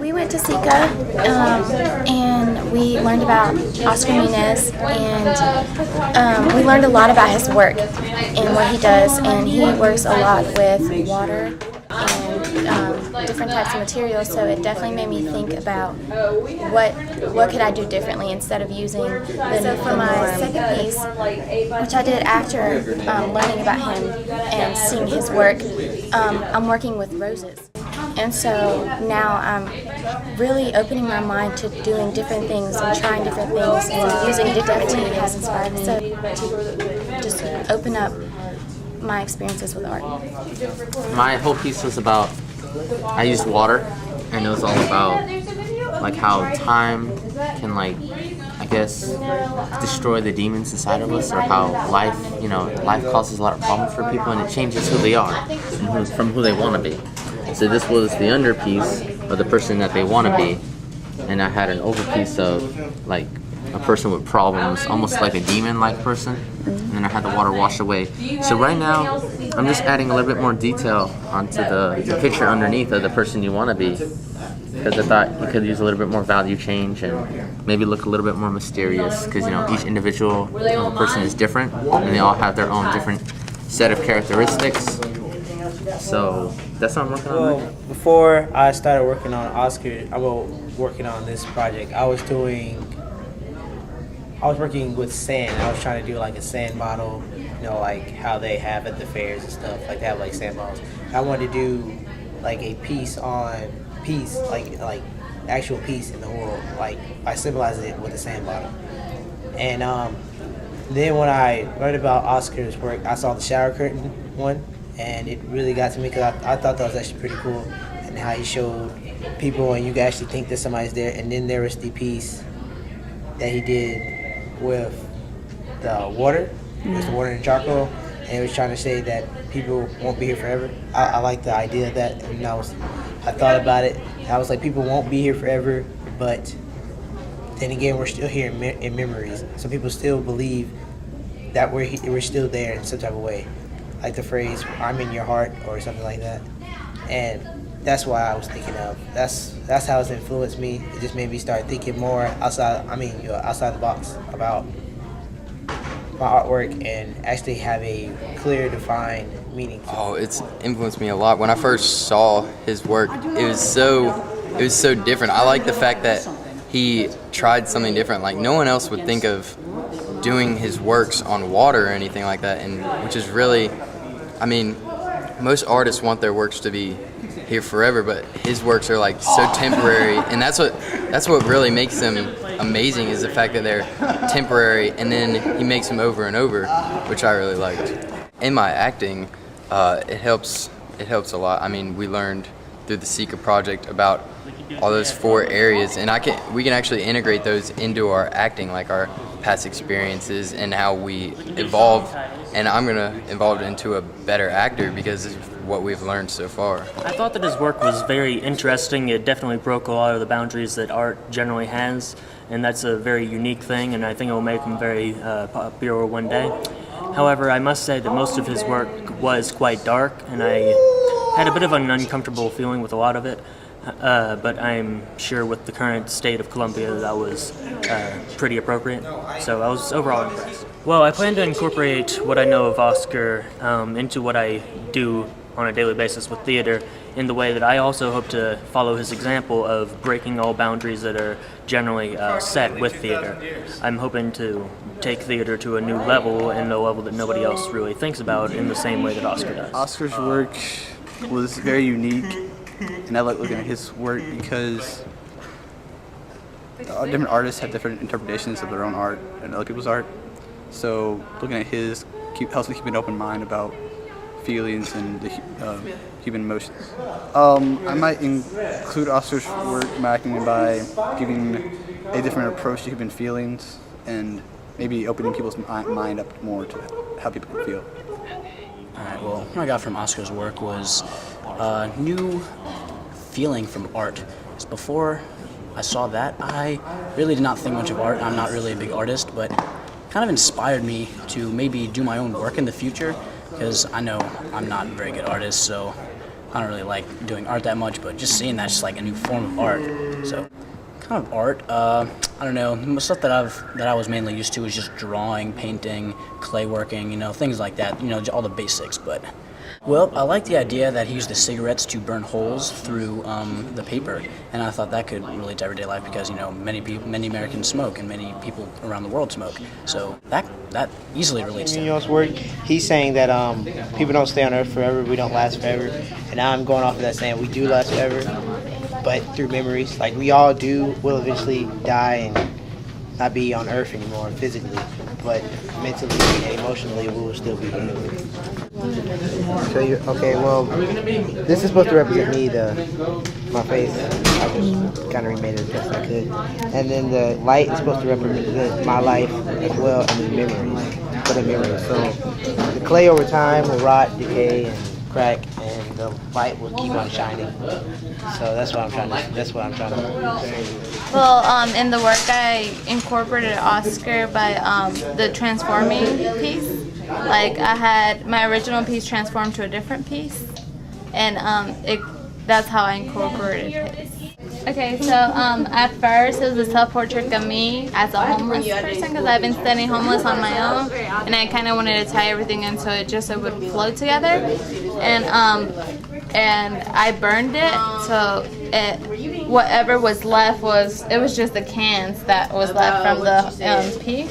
we went to Sika and we learned about Oscar MUNOS, and we learned a lot about his work and what he does. And he works a lot with water and different types of materials, so it definitely made me think about what could I do differently instead of using the. So for my second piece, which I did after learning about him and seeing his work, I'm working with roses. And so now I'm really opening my mind to doing different things and trying different things, and using Edit.m4v has inspired me to just open up my experiences with art. My whole piece was about, I used water, and it was all about like how time can, like, I guess, destroy the demons inside of us, or how life causes a lot of problems for people, and it changes who they are and from who they want to be. So this was the under piece of the person that they want to be, and I had an over piece of like a person with problems, almost like a demon-like person, and then I had the water wash away. So right now, I'm just adding a little bit more detail onto the picture underneath of the person you want to be, because I thought you could use a little bit more value change and maybe look a little bit more mysterious, because each individual person is different, and they all have their own different set of characteristics. So that's what I'm working on. Well, before I started working on working on this project, I was working with sand. I was trying to do like a sand model, like how they have at the fairs and stuff. Like they have like sand models. I wanted to do like a like actual piece in the world, like I symbolized it with a sand bottle. And then when I read about Oscar's work, I saw the shower curtain one, and it really got to me because I thought that was actually pretty cool, and how he showed people and you can actually think that somebody's there. And then there was the piece that he did with the water, it was the water and charcoal, and it was trying to say that people won't be here forever. I like the idea of that, and I thought about it, and I was like, people won't be here forever, but then again, we're still here in memories. So people still believe that we're still there in some type of way. Like the phrase, I'm in your heart, or something like that. And that's why I was thinking of, that's how it's influenced me. It just made me start thinking more outside the box about my artwork and actually have a clear, defined meaning. Oh, it's influenced me a lot. When I first saw his work, it was so different. I like the fact that he tried something different. Like no one else would think of doing his works on water or anything like that, and which is really, most artists want their works to be here forever, but his works are like so temporary, and that's what really makes them amazing, is the fact that they're temporary, and then he makes them over and over, which I really liked. In my acting, it helps a lot. We learned through the Sika project about all those 4 areas, and we can actually integrate those into our acting, like our past experiences and how we evolve, and I'm gonna evolve into a better actor because of what we've learned so far. I thought that his work was very interesting. It definitely broke a lot of the boundaries that art generally has, and that's a very unique thing, and I think it will make him very popular one day. However, I must say that most of his work was quite dark, and I had a bit of an uncomfortable feeling with a lot of it. But I'm sure with the current state of Colombia that was pretty appropriate, so I was overall impressed. Well, I plan to incorporate what I know of Oscar into what I do on a daily basis with theater, in the way that I also hope to follow his example of breaking all boundaries that are generally set with theater. I'm hoping to take theater to a new level, and a level that nobody else really thinks about in the same way that Oscar does. Oscar's work was very unique, and I like looking at his work because different artists have different interpretations of their own art and other people's art. So looking at his helps me keep an open mind about feelings and the human emotions. I might include Oscar's work in my acting by giving a different approach to human feelings and maybe opening people's mind up more to how people can feel. Alright, well, what I got from Oscar's work was a new feeling from art. Because before I saw that, I really did not think much of art. I'm not really a big artist, but kind of inspired me to maybe do my own work in the future, because I know I'm not a very good artist, so I don't really like doing art that much, but just seeing that's just like a new form of art. So, kind of art. I don't know. The stuff that I was mainly used to was just drawing, painting, clay working, things like that. All the basics. But well, I like the idea that he used the cigarettes to burn holes through the paper, and I thought that could relate to everyday life because many Americans smoke and many people around the world smoke. So that easily relates to MUNOS work. He's saying that people don't stay on Earth forever. We don't last forever, and I'm going off of that saying we do last forever, but through memories. Like we all will eventually die and not be on Earth anymore physically, but mentally and emotionally we will still be here. Okay, well, this is supposed to represent me, my face. I just kind of remade it as best I could. And then the light is supposed to represent my life as well, and the memories, for the memories. So the clay over time will rot, decay, and crack, and the light will keep on shining. So that's what I'm trying to say. Well, in the work I incorporated Oscar by the transforming piece. Like I had my original piece transformed to a different piece, and that's how I incorporated his. Okay, so at first it was a self-portrait of me as a homeless person because I've been studying homeless on my own, and I kind of wanted to tie everything in so it would flow together, and I burned it so whatever was left was just the cans that was left from the piece,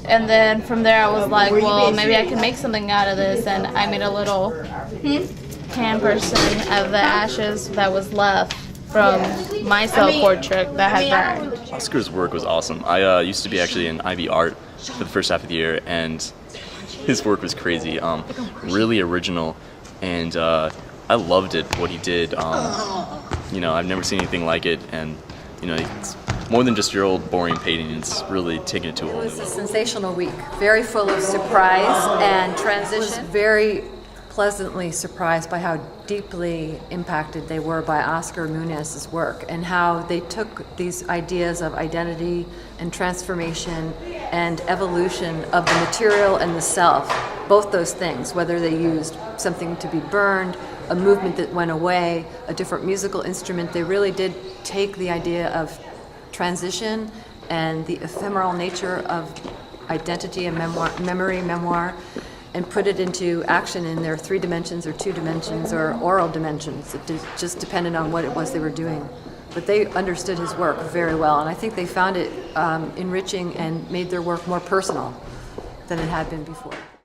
and then from there I was like, well, maybe I can make something out of this, and I made a little can person of the ashes that was left from my self-portrait that had burned. Oscar's work was awesome. I used to be actually in IB art for the first half of the year, and his work was crazy, really original, and I loved it, what he did. I've never seen anything like it, and it's more than just your old boring painting. It's really taking it to a whole new level. It was a sensational week, very full of surprise and transition. I was very pleasantly surprised by how deeply impacted they were by Oscar MUNOS' work and how they took these ideas of identity and transformation and evolution of the material and the self, both those things, whether they used something to be burned, a movement that went away, a different musical instrument. They really did take the idea of transition and the ephemeral nature of identity and memoir, and put it into action in their 3 dimensions or 2 dimensions or oral dimensions. It just depended on what it was they were doing. But they understood his work very well, and I think they found it enriching and made their work more personal than it had been before.